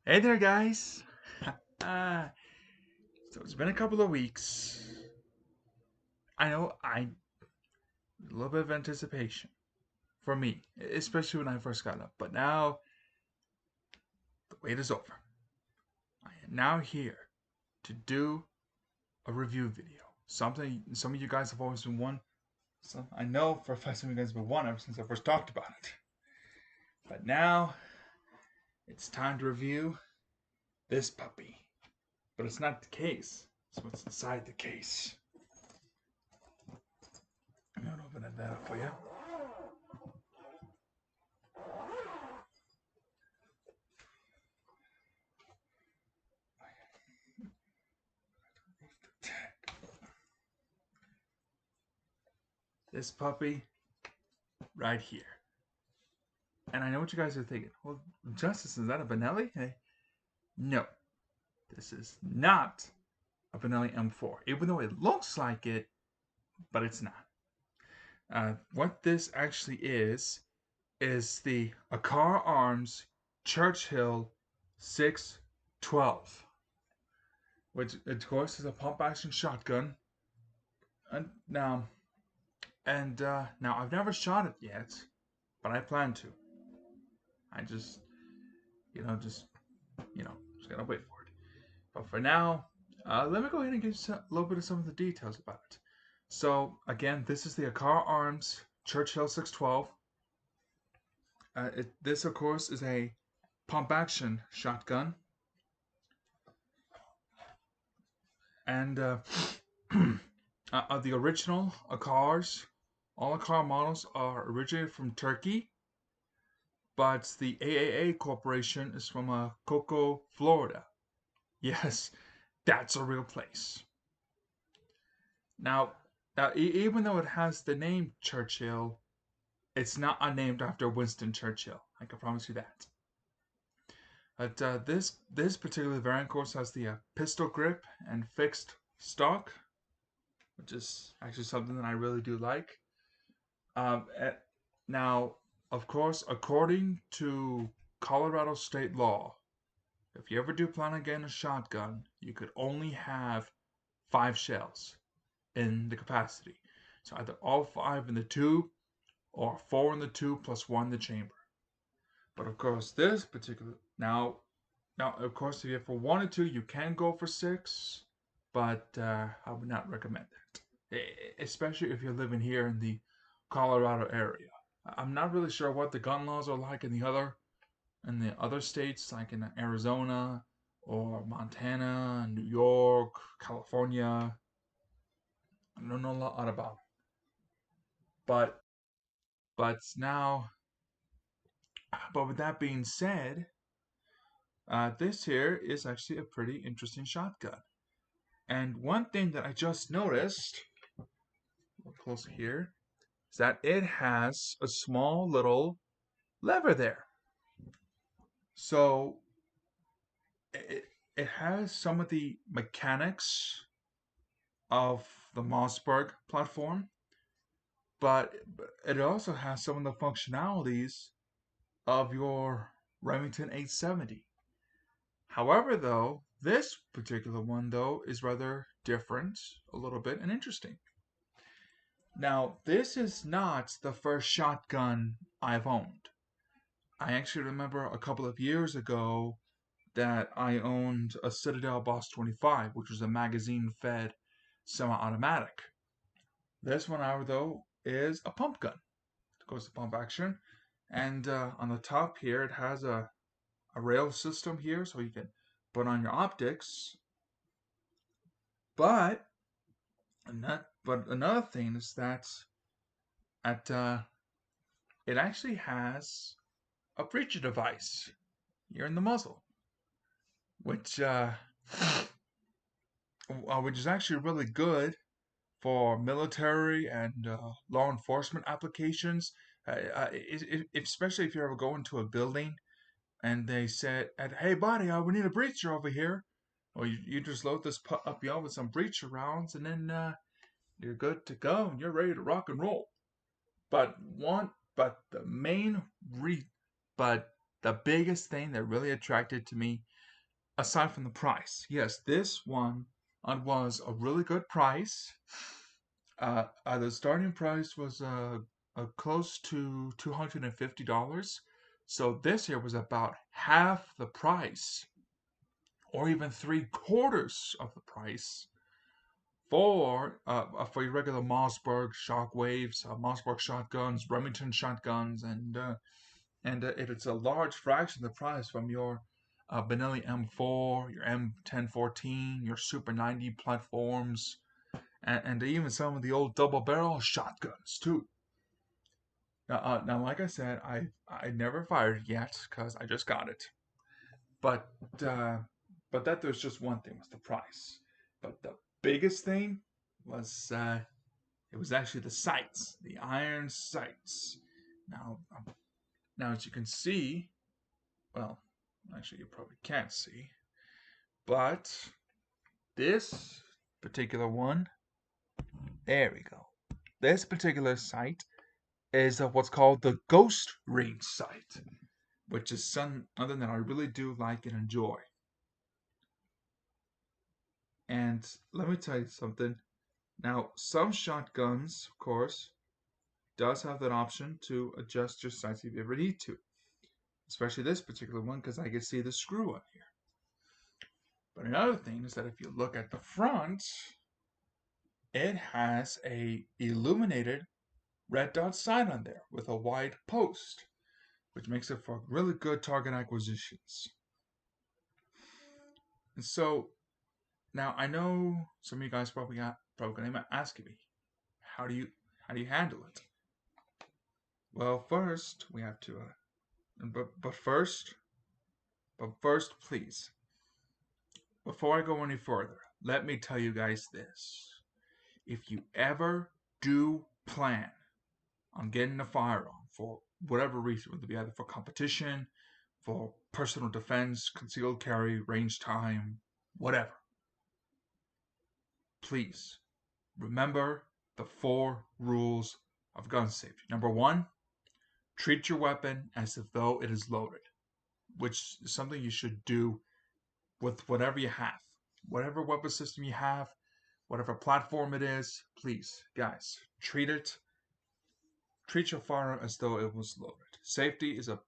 Hey there, guys. uh, so it's been a couple of weeks. I know a little bit of anticipation for me, especially when I first got up. But now the wait is over. I am now here to do a review video. Something some of you guys have always been one. So I know for a fact some of you guys have been one ever since I first talked about it. But now it's time to review this puppy. But it's not the case. It's what's inside the case. I'm gonna open that up for you. This puppy right here. And I know what you guys are thinking. Well, Justice, is that a Benelli? Hey, no, this is not a Benelli M4, even though it looks like it, but it's not. What this actually is the Akkar Arms Churchill 612, which of course is a pump action shotgun. And now I've never shot it yet, but I plan to. I just, you know, just just gotta wait for it. But for now, let me go ahead and give you a little bit of some of the details about it. So again, this is the Akkar Arms Churchill 612. This, of course, is a pump-action shotgun, and the original Akkars, all Akkar models are originated from Turkey, but the AAA Corporation is from Cocoa, Florida. Yes, that's a real place. Now, even though it has the name Churchill, it's not named after Winston Churchill. I can promise you that. But this particular variant, of course, has the pistol grip and fixed stock, which is actually something that I really do like. Now, of course, according to Colorado state law, if you ever do plan on getting a shotgun, you could only have 5 shells in the capacity. So either all 5 in the tube or 4 in the tube plus 1 in the chamber. But of course, this particular now of course, if you ever wanted to, you can go for 6, but I would not recommend that, especially if you're living here in the Colorado area. I'm not really sure what the gun laws are like in the other states, like in Arizona or Montana, New York, California. I don't know a lot about it. But now, but with that being said, this here is actually a pretty interesting shotgun. And one thing that I just noticed, look closer here, is that it has a small little lever there. So it has some of the mechanics of the Mossberg platform, but it also has some of the functionalities of your Remington 870. However, though, this particular one, though, is rather different a little bit and interesting. Now, this is not the first shotgun I've owned. I actually remember a couple of years ago that I owned a Citadel Boss 25, which was a magazine-fed semi-automatic. This one, however, though, is a pump gun. It goes to pump action. And on the top here, it has a rail system here, so you can put on your optics. But another thing is that it actually has a breacher device here in the muzzle, which which is actually really good for military and law enforcement applications. Especially if you ever go into a building and they said, "Hey, buddy, we need a breacher over here." Well, you just load this up y'all with some breacher rounds, and then you're good to go, and you're ready to rock and roll. But the main but the biggest thing that really attracted to me aside from the price, yes, this one was a really good price. The starting price was close to $250. So this here was about half the price, or even 3/4 of the price for your regular Mossberg shockwaves, Mossberg shotguns, Remington shotguns, and it's a large fraction of the price from your Benelli M4, your M1014, your Super 90 platforms, and even some of the old double barrel shotguns too. Now, like I said, I never fired yet because I just got it. But uh, but that was just one thing, was the price. But the biggest thing was it was actually the sights, the iron sights. Now, now as you can see, well, actually you probably can't see, but this particular one, there we go. This particular sight is what's called the ghost ring sight, which is something that I really do like and enjoy. And let me tell you something. Now, some shotguns, of course, does have that option to adjust your sights if you ever need to. Especially this particular one, because I can see the screw on here. But another thing is that if you look at the front, it has a illuminated red dot sight on there with a wide post, which makes it for really good target acquisitions. And so now I know some of you guys probably gonna ask me, how do you handle it? Well, first we have to, but first, please, before I go any further, let me tell you guys this: if you ever do plan on getting a firearm for whatever reason, whether it be either for competition, for personal defense, concealed carry, range time, whatever, please remember the 4 rules of gun safety. Number 1, treat your weapon as if though it is loaded, which is something you should do with whatever you have. Whatever weapon system you have, whatever platform it is, please, guys, treat your firearm as though it was loaded. Safety is a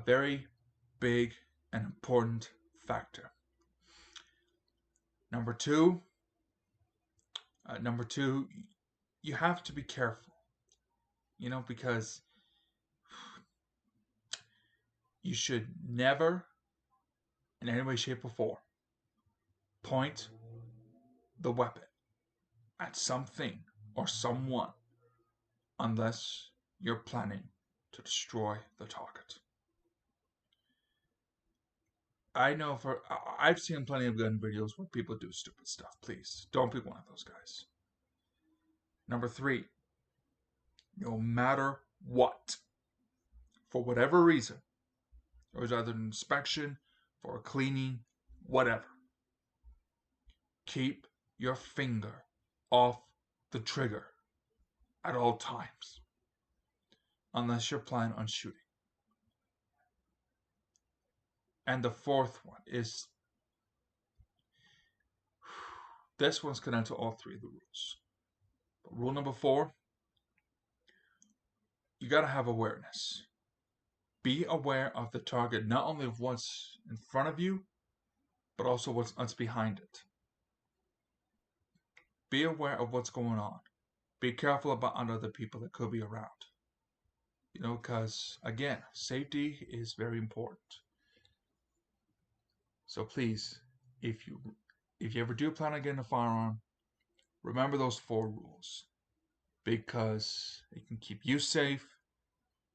very big and important factor. Number two, you have to be careful, because you should never, in any way, shape, or form, point the weapon at something or someone unless you're planning to destroy the target. I've seen plenty of gun videos where people do stupid stuff. Please, don't be one of those guys. Number 3, no matter what, for whatever reason, it was either an inspection, for a cleaning, whatever, keep your finger off the trigger at all times, unless you're planning on shooting. And the 4th one is, this one's connected to all 3 of the rules. But rule number 4, you gotta have awareness. Be aware of the target, not only of what's in front of you, but also what's behind it. Be aware of what's going on. Be careful about other people that could be around. Because, again, safety is very important. So please, if you ever do plan on getting a firearm, remember those 4 rules. Because it can keep you safe,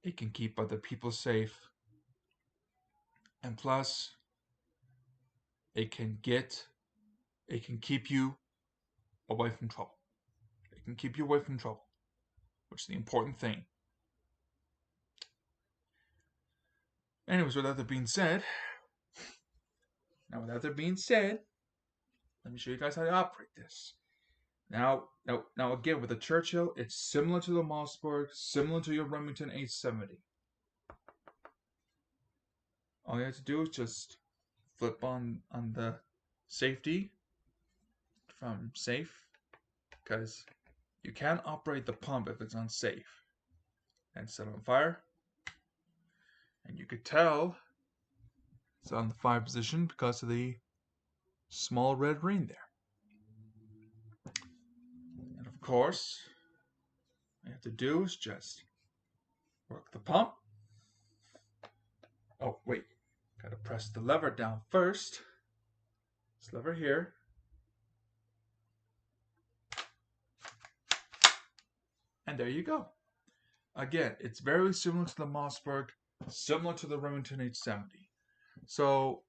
it can keep other people safe, and plus, it can keep you away from trouble. It can keep you away from trouble, which is the important thing. Anyways, with that being said, let me show you guys how to operate this. Now again, with the Churchill, it's similar to the Mossberg, similar to your Remington 870. All you have to do is just flip on the safety from safe, because you can't operate the pump if it's unsafe, and set it on fire. And you could tell it's on the fire position because of the small red ring there. And of course, all you have to do is just work the pump. Oh, wait. Gotta press the lever down first. This lever here. And there you go. Again, it's very similar to the Mossberg, similar to the Remington 870. So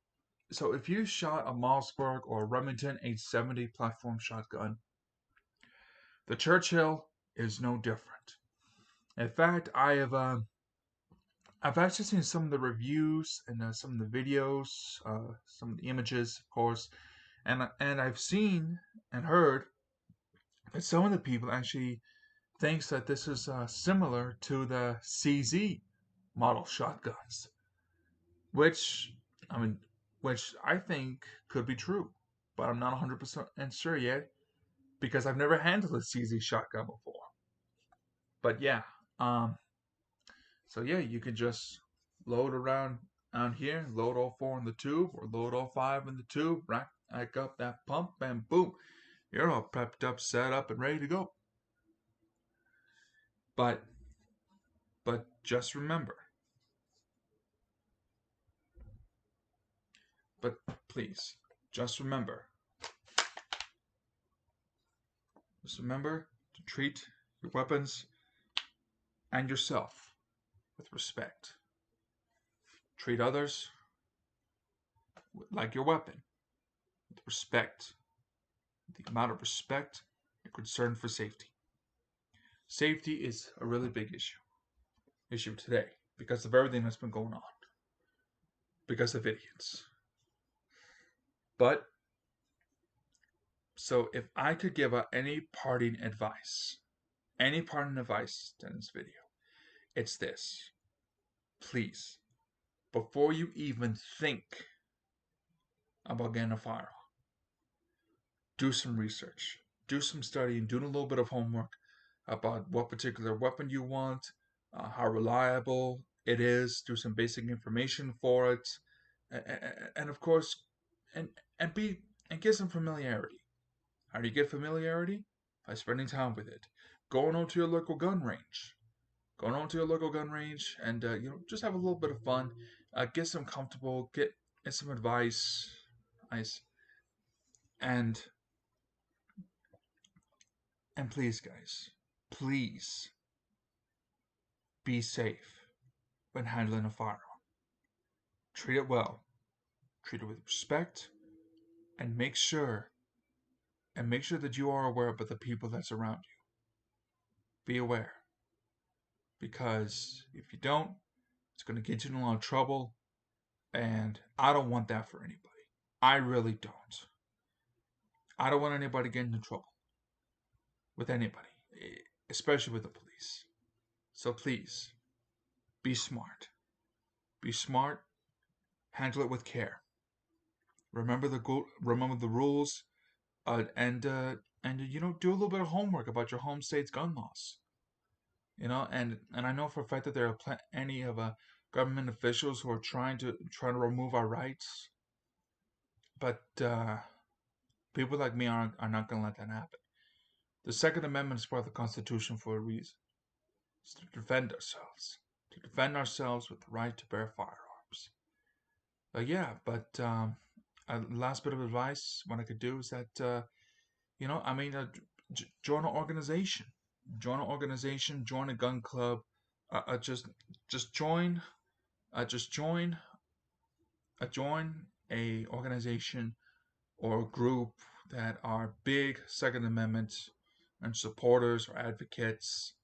if you shot a Mossberg or a Remington 870 platform shotgun, the Churchill is no different. In fact, I've actually seen some of the reviews and some of the videos, some of the images, of course, and I've seen and heard that some of the people actually thinks that this is similar to the CZ model shotguns, which I mean, which I think could be true, but I'm not 100% sure yet because I've never handled a CZ shotgun before. But yeah, so yeah, you can just load around on here, load all 4 in the tube, or load all 5 in the tube, rack up that pump, and boom, you're all prepped up, set up, and ready to go. But just remember, but please, just remember to treat your weapons and yourself with respect. Treat others like your weapon, with respect, the amount of respect and concern for safety. Safety is a really big issue today because of everything that's been going on, because of idiots. But so if I could give out any parting advice in this video, it's this. Please, before you even think about getting a firearm, do some research, do some studying, do a little bit of homework about what particular weapon you want, how reliable it is, do some basic information for it, and of course, and get some familiarity. How do you get familiarity? By spending time with it, going on to your local gun range, and just have a little bit of fun, get some comfortable, get some advice, and please, guys, please be safe when handling a firearm. Treat it well, treat it with respect, and make sure that you are aware of the people that's around you. Be aware, because if you don't, it's going to get you in a lot of trouble, and I don't want that for anybody. I really don't. I don't want anybody getting in trouble with anybody, especially with the police. So please, be smart. Be smart. Handle it with care. Remember the rules, and do a little bit of homework about your home state's gun laws. And I know for a fact that there are plenty of government officials who are trying to remove our rights, but people like me are not going to let that happen. The Second Amendment is part of the Constitution for a reason. It's to defend ourselves with the right to bear firearms. Last bit of advice what I could do is that join an organization, join a gun club, just join a organization or a group that are big Second Amendment and supporters or advocates.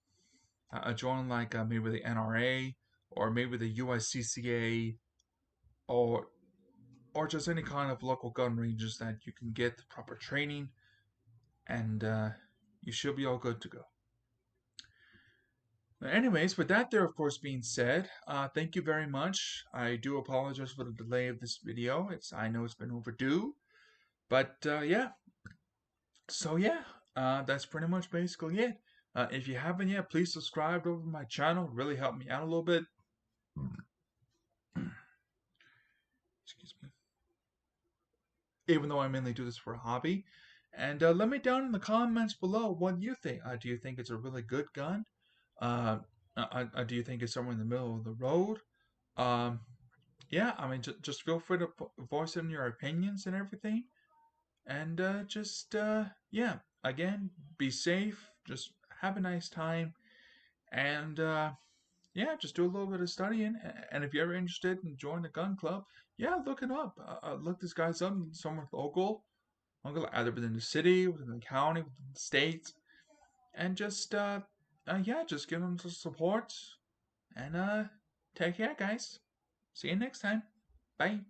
Join maybe the NRA or maybe the USCCA or just any kind of local gun ranges that you can get the proper training, and you should be all good to go. Anyways, with that there of course being said, thank you very much. I do apologize for the delay of this video. I know it's been overdue, but yeah. So yeah, that's pretty much basically it. If you haven't yet, please subscribe over my channel. Really help me out a little bit. Excuse me. Even though I mainly do this for a hobby. And let me down in the comments below what you think. Do you think it's a really good gun? Do you think it's somewhere in the middle of the road? Um, yeah, I mean, just feel free to voice in your opinions and everything. And yeah, again, be safe. Just have a nice time. And yeah, just do a little bit of studying. And if you're ever interested in joining a gun club, yeah, look it up. Look this guy's up somewhere local. Either within the city, within the county, within the state. And just, yeah, just give them some support. And take care, guys. See you next time. Bye.